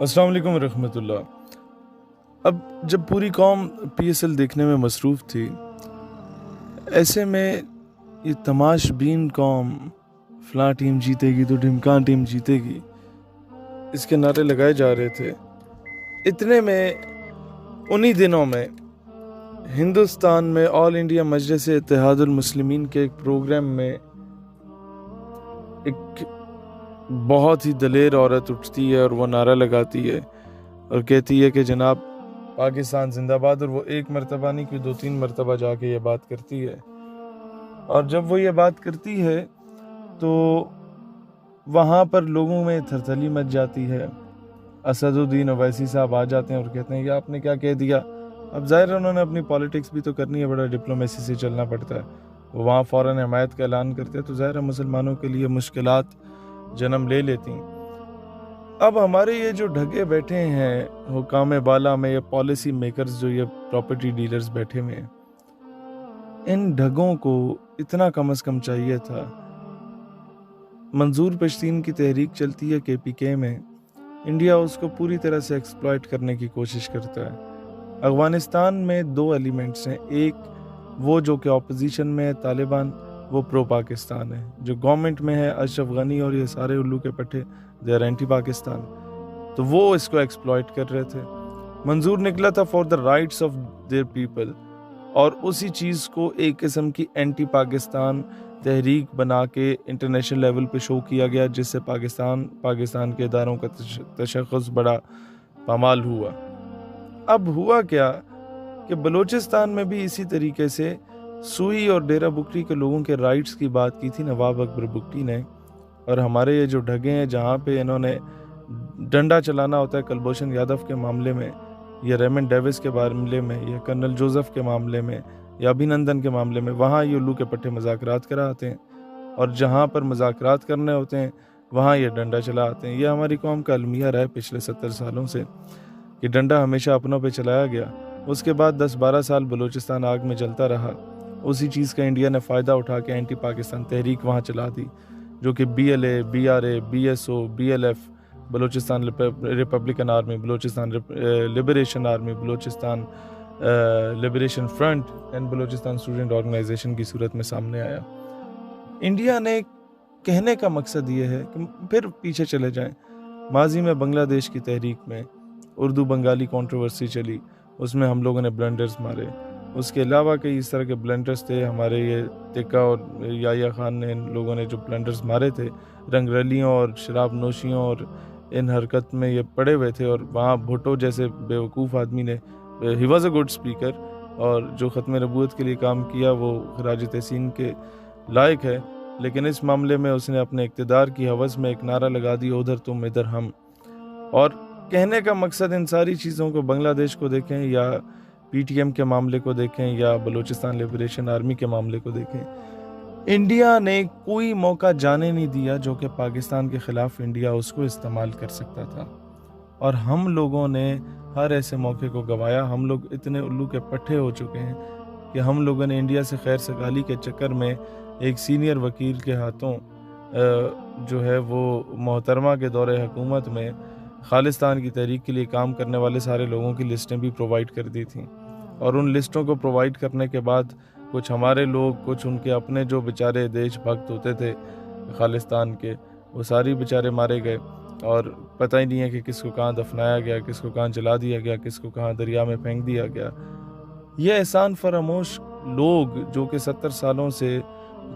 السلام علیکم ورحمۃ اللہ۔ اب جب پوری قوم پی ایس ایل دیکھنے میں مصروف تھی، ایسے میں یہ تماش بین قوم فلاں ٹیم جیتے گی تو ڈھمکاں ٹیم جیتے گی، اس کے نعرے لگائے جا رہے تھے۔ اتنے میں انہی دنوں میں ہندوستان میں آل انڈیا مجلس اتحاد المسلمین کے ایک پروگرام میں ایک بہت ہی دلیر عورت اٹھتی ہے اور وہ نعرہ لگاتی ہے اور کہتی ہے کہ جناب پاکستان زندہ باد، اور وہ ایک مرتبہ نہیں کہ 2-3 مرتبہ جا کے یہ بات کرتی ہے۔ اور جب وہ یہ بات کرتی ہے تو وہاں پر لوگوں میں تھرتھلی مچ جاتی ہے۔ اسد الدین اویسی صاحب آ جاتے ہیں اور کہتے ہیں یہ آپ نے کیا کہہ دیا۔ اب ظاہر ہے انہوں نے اپنی پالیٹکس بھی تو کرنی ہے، بڑا ڈپلومیسی سے چلنا پڑتا ہے۔ وہ وہاں فوراً حمایت کا اعلان کرتے ہیں تو ظاہر ہے مسلمانوں کے لیے مشکلات جنم لے لیتی۔ اب ہمارے یہ جو ڈھگے بیٹھے ہیں حکام بالا میں، یہ پالیسی میکرز جو یہ پراپرٹی ڈیلرز بیٹھے ہوئے ہیں، ان ڈھگوں کو اتنا کم از کم چاہیے تھا۔ منظور پشتین کی تحریک چلتی ہے کے پی کے میں، انڈیا اس کو پوری طرح سے ایکسپلائٹ کرنے کی کوشش کرتا ہے۔ افغانستان میں 2 ایلیمنٹس ہیں، ایک وہ جو کہ اپوزیشن میں ہے طالبان، وہ پرو پاکستان ہے۔ جو گورنمنٹ میں ہے اشرف غنی اور یہ سارے الو کے پٹھے، دے آر اینٹی پاکستان، تو وہ اس کو ایکسپلائٹ کر رہے تھے۔ منظور نکلا تھا for the rights of their people, اور اسی چیز کو ایک قسم کی اینٹی پاکستان تحریک بنا کے انٹرنیشنل لیول پہ شو کیا گیا، جس سے پاکستان کے اداروں کا تشخص بڑا پامال ہوا۔ اب ہوا کیا کہ بلوچستان میں بھی اسی طریقے سے سوئی اور ڈیرہ بکٹی کے لوگوں کے رائٹس کی بات کی تھی نواب اکبر بگٹی نے، اور ہمارے یہ جو ڈھگے ہیں جہاں پہ انہوں نے ڈنڈا چلانا ہوتا ہے کلبھوشن یادو کے معاملے میں، یا ریمن ڈیوس کے معاملے میں، یا کرنل جوزف کے معاملے میں، یا ابھینندن کے معاملے میں، وہاں یہ الو کے پٹھے مذاکرات کرا آتے ہیں، اور جہاں پر مذاکرات کرنے ہوتے ہیں وہاں یہ ڈنڈا چلا آتے ہیں۔ یہ ہماری قوم کا المیہ رہا ہے پچھلے 70 سالوں سے کہ ڈنڈا ہمیشہ اپنوں پہ چلایا گیا۔ اس کے بعد 10-12 سال بلوچستان آگ میں جلتا رہا، اسی چیز کا انڈیا نے فائدہ اٹھا کے اینٹی پاکستان تحریک وہاں چلا دی، جو کہ B L A, B R A, B S O, B L F, Balochistan Republican Army, Balochistan Liberation Army, Balochistan Liberation Front and Balochistan Student Organisation کی صورت میں سامنے آیا۔ انڈیا نے کہنے کا مقصد یہ ہے کہ پھر پیچھے چلے جائیں، ماضی میں بنگلہ دیش کی تحریک میں اردو بنگالی کنٹروورسی چلی، اس میں ہم لوگوں نے بلنڈرز مارے۔ اس کے علاوہ کئی اس طرح کے بلنڈرز تھے، ہمارے یہ تکا اور یحییٰ خان نے، ان لوگوں نے جو بلنڈرز مارے تھے رنگ رلیوں اور شراب نوشیوں اور ان حرکت میں یہ پڑے ہوئے تھے، اور وہاں بھٹو جیسے بیوقوف آدمی نے، he was a good speaker, اور جو ختم نبوت کے لیے کام کیا وہ خراج تحسین کے لائق ہے، لیکن اس معاملے میں اس نے اپنے اقتدار کی ہوس میں ایک نعرہ لگا دی، ادھر تم ادھر ہم۔ اور کہنے کا مقصد ان ساری چیزوں کو، بنگلہ دیش کو دیکھیں یا پی ٹی ایم کے معاملے کو دیکھیں یا بلوچستان لبریشن آرمی کے معاملے کو دیکھیں، انڈیا نے کوئی موقع جانے نہیں دیا جو کہ پاکستان کے خلاف انڈیا اس کو استعمال کر سکتا تھا، اور ہم لوگوں نے ہر ایسے موقع کو گوایا۔ ہم لوگ اتنے الو کے پٹھے ہو چکے ہیں کہ ہم لوگوں نے انڈیا سے خیر سگالی کے چکر میں ایک سینئر وکیل کے ہاتھوں جو ہے وہ محترمہ کے دور حکومت میں خالصتان کی تحریک کے لیے کام کرنے والے سارے لوگوں کی لسٹیں بھی پرووائڈ کر دی تھیں، اور ان لسٹوں کو پرووائڈ کرنے کے بعد کچھ ہمارے لوگ، کچھ ان کے اپنے جو بیچارے دیش بھکت ہوتے تھے خالصتان کے، وہ ساری بیچارے مارے گئے، اور پتہ ہی نہیں ہے کہ کس کو کہاں دفنایا گیا، کس کو کہاں جلا دیا گیا، کس کو کہاں دریا میں پھینک دیا گیا۔ یہ احسان فراموش لوگ جو کہ 70 سالوں سے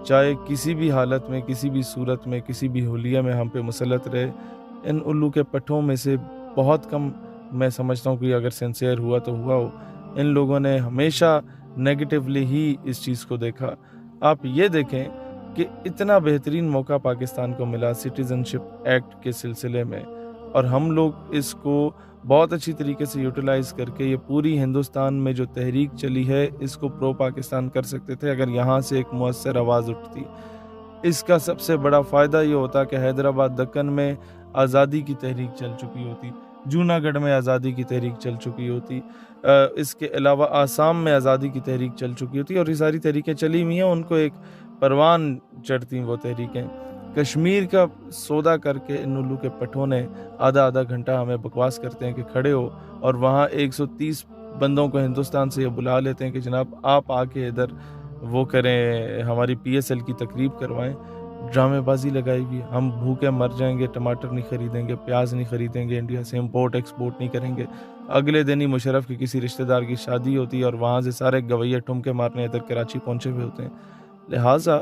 چاہے کسی بھی حالت میں، کسی بھی صورت میں، کسی بھی حلیہ میں ہم پہ مسلط رہے، ان الو کے پٹھوں میں سے بہت کم میں سمجھتا ہوں کہ اگر سنسیئر ہوا تو ہوا ہو۔ ان لوگوں نے ہمیشہ نیگیٹیولی ہی اس چیز کو دیکھا۔ آپ یہ دیکھیں کہ اتنا بہترین موقع پاکستان کو ملا سٹیزن شپ ایکٹ کے سلسلے میں، اور ہم لوگ اس کو بہت اچھی طریقے سے یوٹیلائز کر کے یہ پوری ہندوستان میں جو تحریک چلی ہے اس کو پرو پاکستان کر سکتے تھے اگر یہاں سے ایک مؤثر آواز اٹھتی۔ اس کا سب سے بڑا فائدہ یہ ہوتا کہ حیدرآباد دکن میں آزادی کی تحریک چل چکی ہوتی، جوناگڑھ میں آزادی کی تحریک چل چکی ہوتی، اس کے علاوہ آسام میں آزادی کی تحریک چل چکی ہوتی، اور یہ ساری تحریکیں چلی ہوئی ہیں، ان کو ایک پروان چڑھتی وہ تحریکیں۔ کشمیر کا سودا کر کے ان الو کے پٹھونے آدھا گھنٹہ ہمیں بکواس کرتے ہیں کہ کھڑے ہو، اور وہاں 130 بندوں کو ہندوستان سے یہ بلا لیتے ہیں کہ جناب آپ آ کے ادھر وہ کریں، ہماری PSL کی تقریب کروائیں۔ ڈرامے بازی لگائی ہوئی، ہم بھوکے مر جائیں گے، ٹماٹر نہیں خریدیں گے، پیاز نہیں خریدیں گے، انڈیا سے امپورٹ ایکسپورٹ نہیں کریں گے۔ اگلے دن ہی مشرف کی کسی رشتہ دار کی شادی ہوتی ہے اور وہاں سے سارے گویے ٹھمکے مارنے ادھر کراچی پہنچے ہوئے ہوتے ہیں۔ لہٰذا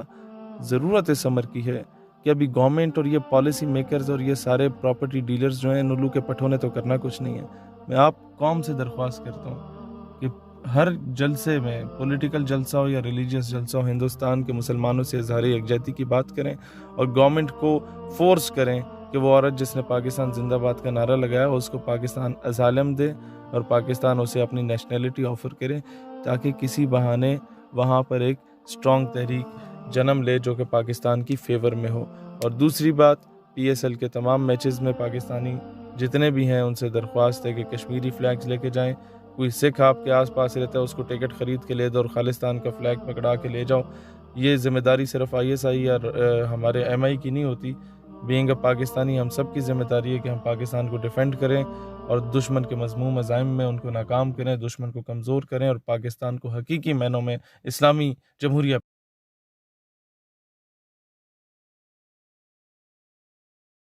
ضرورت اس امر کی ہے کہ ابھی گورنمنٹ اور یہ پالیسی میکرز اور یہ سارے پراپرٹی ڈیلرز جو ہیں نلو کے پٹھونے تو کرنا کچھ نہیں ہے۔ میں آپ قوم سے درخواست کرتا ہوں کہ ہر جلسے میں، پولیٹیکل جلسہ ہو یا ریلیجیس جلسہ ہو، ہندوستان کے مسلمانوں سے اظہار یکجہتی کی بات کریں اور گورنمنٹ کو فورس کریں کہ وہ عورت جس نے پاکستان زندہ باد کا نعرہ لگایا اس کو پاکستان اسائلم دے اور پاکستان اسے اپنی نیشنلٹی آفر کرے، تاکہ کسی بہانے وہاں پر ایک اسٹرانگ تحریک جنم لے جو کہ پاکستان کی فیور میں ہو۔ اور دوسری بات، PSL کے تمام میچز میں پاکستانی جتنے بھی ہیں ان سے درخواست ہے کہ کشمیری فلیگز لے کے جائیں۔ کوئی سکھ آپ کے آس پاس رہتا ہے اس کو ٹکٹ خرید کے لے دو اور خالصتان کا فلیگ پکڑا کے لے جاؤ۔ یہ ذمہ داری صرف ISI اور ہمارے MI کی نہیں ہوتی، بینگ اے پاکستانی ہم سب کی ذمہ داری ہے کہ ہم پاکستان کو ڈیفینڈ کریں اور دشمن کے مذموم عزائم میں ان کو ناکام کریں، دشمن کو کمزور کریں اور پاکستان کو حقیقی معنوں میں اسلامی جمہوریہ